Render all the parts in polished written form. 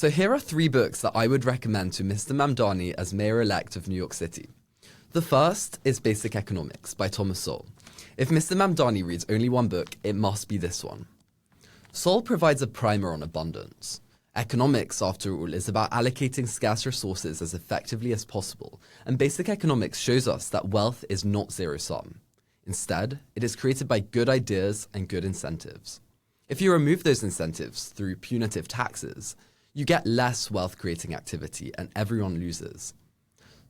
So here are 3 books that I would recommend to Mr. Mamdani as mayor-elect of New York City. The first is Basic Economics by Thomas Sowell. If Mr. Mamdani reads only one book, it must be this one. Sowell provides a primer on abundance. Economics, after all, is about allocating scarce resources as effectively as possible, and basic economics shows us that wealth is not zero-sum. Instead, it is created by good ideas and good incentives. If you remove those incentives through punitive taxes, you get less wealth-creating activity and everyone loses.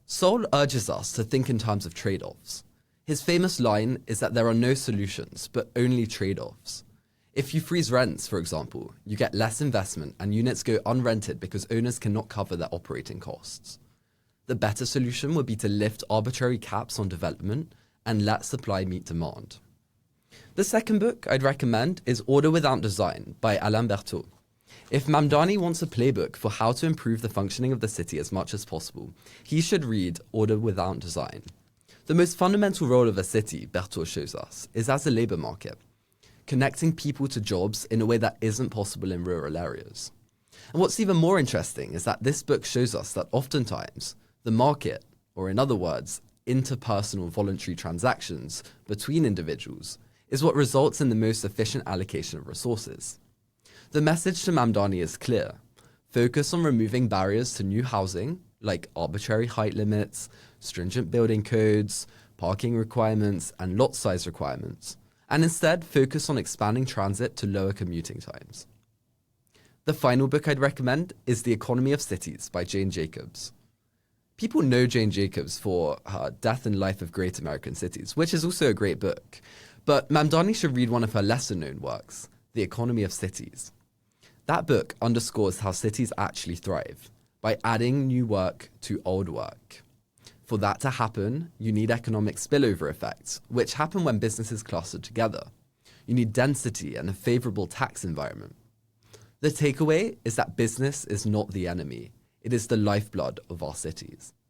Sowell urges us to think in terms of trade-offs. His famous line is that there are no solutions, but only trade-offs. If you freeze rents, for example, you get less investment and units go unrented because owners cannot cover their operating costs. The better solution would be to lift arbitrary caps on development and let supply meet demand. The second book I'd recommend is Order Without Design by Alain Berthaud. If Mamdani wants a playbook for how to improve the functioning of the city as much as possible, he should read Order Without Design. The most fundamental role of a city, Berthaud shows us, is as a labour market, connecting people to jobs in a way that isn't possible in rural areas. And what's even more interesting is that this book shows us that oftentimes the market, or in other words, interpersonal voluntary transactions between individuals, is what results in the most efficient allocation of resources. The message to Mamdani is clear. Focus on removing barriers to new housing, like arbitrary height limits, stringent building codes, parking requirements, and lot size requirements, and instead focus on expanding transit to lower commuting times. The final book I'd recommend is The Economy of Cities by Jane Jacobs. People know Jane Jacobs for her Death and Life of Great American Cities, which is also a great book, but Mamdani should read one of her lesser-known works, The Economy of Cities. That book underscores how cities actually thrive, by adding new work to old work. For that to happen, you need economic spillover effects, which happen when businesses cluster together. You need density and a favorable tax environment. The takeaway is that business is not the enemy. It is the lifeblood of our cities.